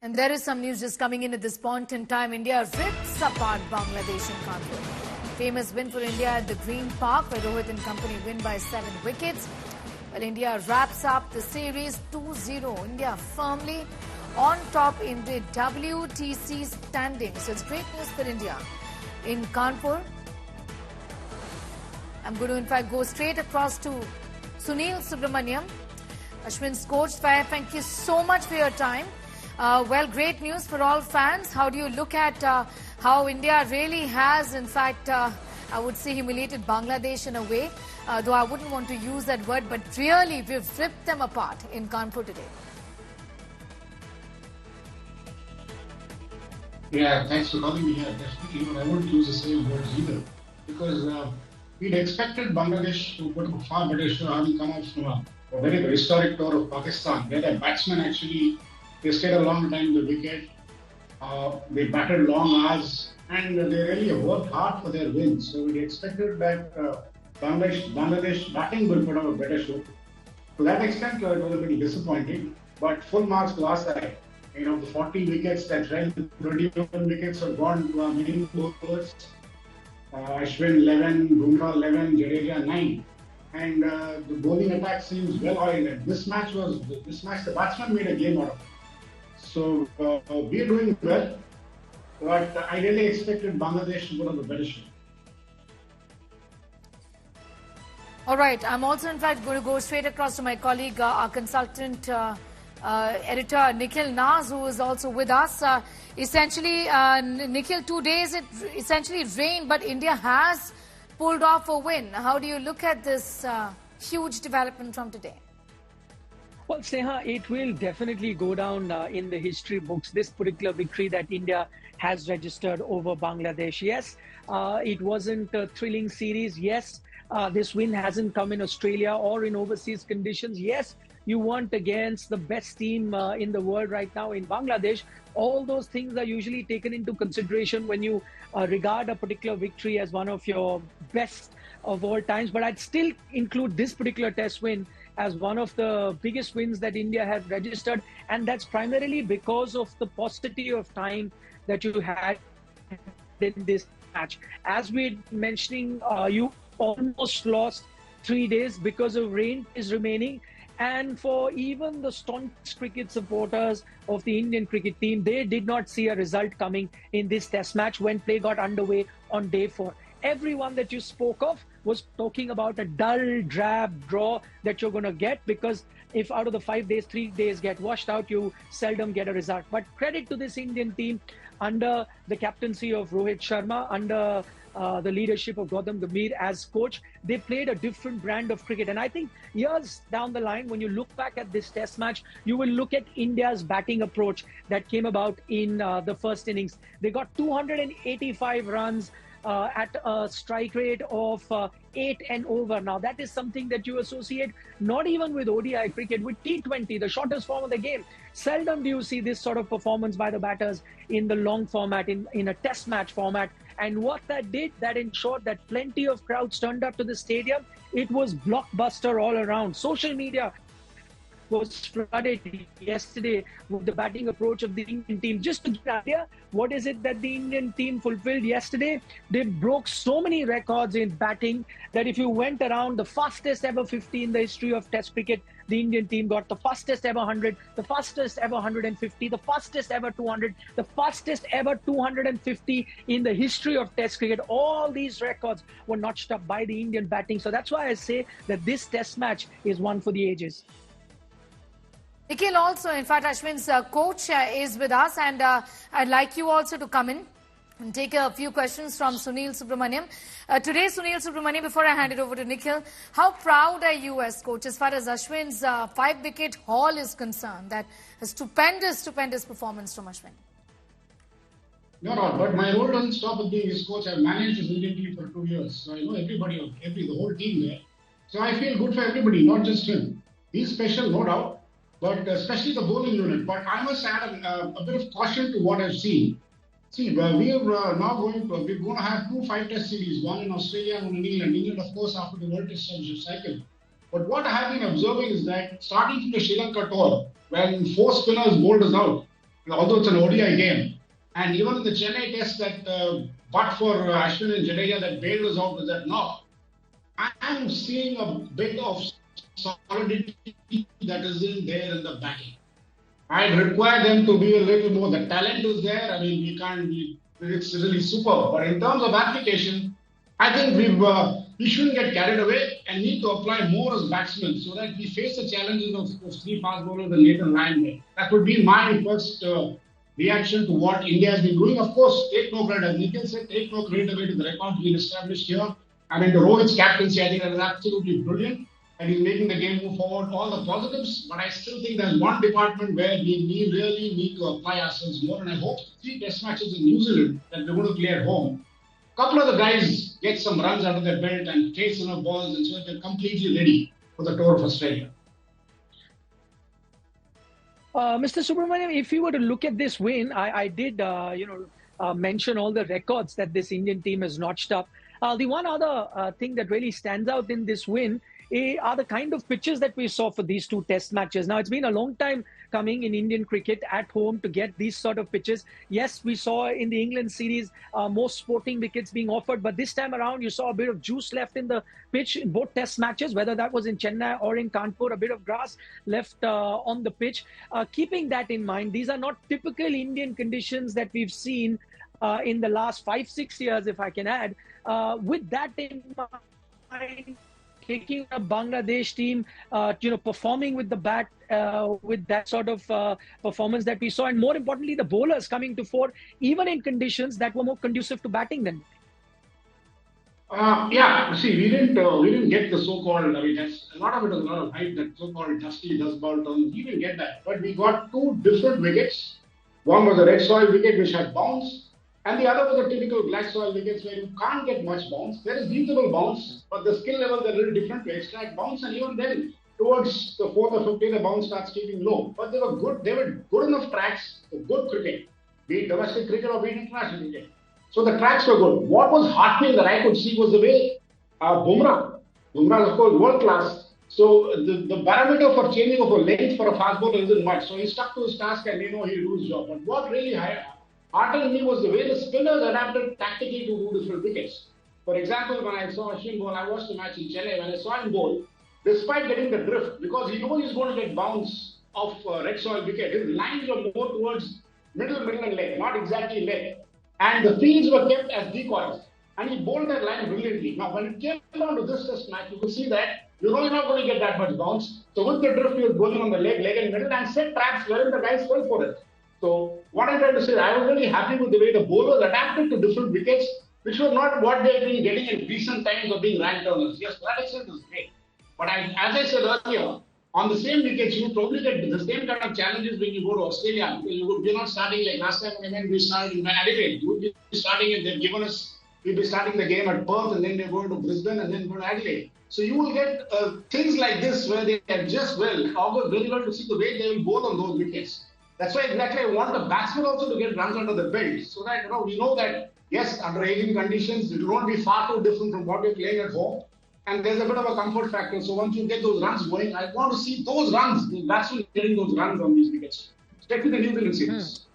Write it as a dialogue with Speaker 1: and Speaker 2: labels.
Speaker 1: And there is some news just coming in at this point in time. India rips apart Bangladesh in Kanpur. Famous win for India at the Green Park, where Rohit and company win by 7 wickets. Well, India wraps up the series 2-0. India firmly on top in the WTC standings. So it's great news for India in Kanpur. I'm going to, in fact, go straight across to Sunil Subramaniam, Ashwin's coach. Thank you so much for your time. Well, great news for all fans. How do you look at how India really has, in fact, I would say humiliated Bangladesh in a way, though I wouldn't want to use that word, but really we've ripped them apart in Kanpur today.
Speaker 2: Yeah, thanks for calling me here. Definitely, I wouldn't use the same words either, because we'd expected Bangladesh to put up a far better show, having come out from a very historic tour of Pakistan, where their batsmen actually, they stayed a long time in the wicket, they batted long hours, and they really worked hard for their wins. So we expected that Bangladesh batting will put up a better show. To that extent, it was a bit disappointing, but full marks to our side. The 40 wickets that fell, 21 wickets have gone to our main bowlers. Ashwin 11, Bumrah 11, Jadeja 9. And the bowling attack seems well oriented. This match, the batsman made a game out of it. So we are doing well, but I really expected Bangladesh to put up a better show.
Speaker 1: All right, I'm also, in fact, going to go straight across to my colleague, our consultant editor Nikhil Naz, who is also with us. Essentially, Nikhil, 2 days it essentially rained, but India has pulled off a win. How do you look at this huge development from today?
Speaker 3: Well, Sneha, it will definitely go down in the history books, this particular victory that India has registered over Bangladesh. Yes, it wasn't a thrilling series. Yes, this win hasn't come in Australia or in overseas conditions. Yes, you weren't against the best team in the world right now in Bangladesh. All those things are usually taken into consideration when you regard a particular victory as one of your best of all times. But I'd still include this particular test win as one of the biggest wins that India has registered. And that's primarily because of the paucity of time that you had in this match. As we're mentioning, you almost lost 3 days because of rain is remaining. And for even the staunch cricket supporters of the Indian cricket team, they did not see a result coming in this test match when play got underway on day 4. Everyone that you spoke of was talking about a dull, drab draw that you're going to get, because if out of the 5 days, 3 days get washed out, you seldom get a result. But credit to this Indian team under the captaincy of Rohit Sharma, under the leadership of Gautam Gambhir as coach. They played a different brand of cricket. And I think years down the line, when you look back at this test match, you will look at India's batting approach that came about in the first innings. They got 285 runs at a strike rate of 8 and over. Now, that is something that you associate not even with ODI cricket, with T20, the shortest form of the game. Seldom do you see this sort of performance by the batters in the long format, in a test match format. And what that did, that ensured that plenty of crowds turned up to the stadium. It was blockbuster all around. Social media was flooded yesterday with the batting approach of the Indian team. Just to get an idea, what is it that the Indian team fulfilled yesterday? They broke so many records in batting that if you went around, the fastest ever 50 in the history of Test cricket, the Indian team got the fastest ever 100, the fastest ever 150, the fastest ever 200, the fastest ever 250 in the history of Test cricket. All these records were notched up by the Indian batting. So that's why I say that this Test match is one for the ages.
Speaker 1: Nikhil also, in fact, Ashwin's coach is with us, and I'd like you also to come in and take a few questions from Sunil Subramaniam. Today, Sunil Subramaniam, before I hand it over to Nikhil, how proud are you as coach as far as Ashwin's 5-wicket haul is concerned? That a stupendous performance from Ashwin.
Speaker 2: No, but my role doesn't stop with being his coach. I've managed his Indian team for 2 years, so I know everybody, the whole team there. So I feel good for everybody, not just him. He's special, no doubt, but especially the bowling unit. But I must add a bit of caution to what I've seen. See, we're going to have 2 5-test series, one in Australia and one in England. England, of course, after the World Test Championship cycle. But what I have been observing is that starting from the Sri Lanka tour, when 4 spinners bowled us out, although it's an ODI game. And even in the Chennai Test, that but for Ashwin and Jadeja that bailed us out with that knock, I am seeing a bit of solidity that isn't there in the batting. I require them to be a little more. The talent is there. I mean, it's really super. But in terms of application, I think we shouldn't get carried away and need to apply more as batsmen so that we face the challenges of three fast bowlers and Nathan Lyon there. That would be my first reaction to what India has been doing. Of course, take no credit, as Nikhil said, take no credit away to the records being established here. I mean, the Rohit's captaincy, I think that is absolutely brilliant. And he's making the game move forward, all the positives. But I still think there's one department where we really need to apply ourselves more. And I hope 3 test matches in New Zealand that we're going to play at home, a couple of the guys get some runs under their belt and chase enough balls, and so they're completely ready for the tour of Australia.
Speaker 3: Mr. Subramaniam, if you were to look at this win, I did, mention all the records that this Indian team has notched up. The one other thing that really stands out in this win are the kind of pitches that we saw for these 2 test matches. Now, it's been a long time coming in Indian cricket at home to get these sort of pitches. Yes, we saw in the England series most sporting wickets being offered, but this time around you saw a bit of juice left in the pitch in both test matches, whether that was in Chennai or in Kanpur, a bit of grass left on the pitch. Keeping that in mind, these are not typical Indian conditions that we've seen in the last 5-6 years, if I can add. With that in mind, taking a Bangladesh team, performing with the bat, with that sort of performance that we saw, and more importantly, the bowlers coming to fore, even in conditions that were more conducive to batting than.
Speaker 2: See, we didn't get the so-called. I mean, that's a lot of it is a lot of hype that so-called dusty dust ball turns. We didn't get that, but we got 2 different wickets. One was a red soil wicket which had bounce. And the other was a typical black soil wickets where you can't get much bounce. There is reasonable bounce, but the skill levels are a little different to extract bounce. And even then, towards the 4th or 5th day, the bounce starts keeping low. But they were good. They were good enough tracks for good cricket, be it domestic cricket or be it international cricket. So the tracks were good. What was heartening that I could see was the way Bumrah, of course, world class. So the parameter for changing of a length for a fast bowler isn't much. So he stuck to his task and he'll do his job. But what really heartened me was the way the spinners adapted tactically to do different wickets. For example, when I saw Ashwin bowl, I watched the match in Chennai. When I saw him bowl, despite getting the drift, because he knows he's going to get bounce of red soil wicket, his lines were more towards middle and leg, not exactly leg. And the fields were kept as decoys. And he bowled that line brilliantly. Now, when it came down to this test match, you could see that you're not going to get that much bounce. So with the drift, he was bowling on the leg and middle, and set traps wherein the guys fell for it. So what I'm trying to say, I was really happy with the way the bowlers adapted to different wickets, which were not what they've been getting in recent times of being ranked downers. Yes, to that extent is great. But as I said earlier, on the same wickets, you probably get the same kind of challenges when you go to Australia. Because you're not starting like last time when we started in Adelaide. You would be starting and they've given us, we'll be starting the game at Perth and then they're going to Brisbane and then go to Adelaide. So you will get things like this where they adjust well, augur very well to see the way they will bowl on those wickets. That's why exactly I want the batsmen also to get runs under the belt so that we know that yes, under 18 conditions, it won't be far too different from what we're playing at home. And there's a bit of a comfort factor. So once you get those runs going, I want to see those runs, the batsmen getting those runs on these wickets, especially the New Zealand series.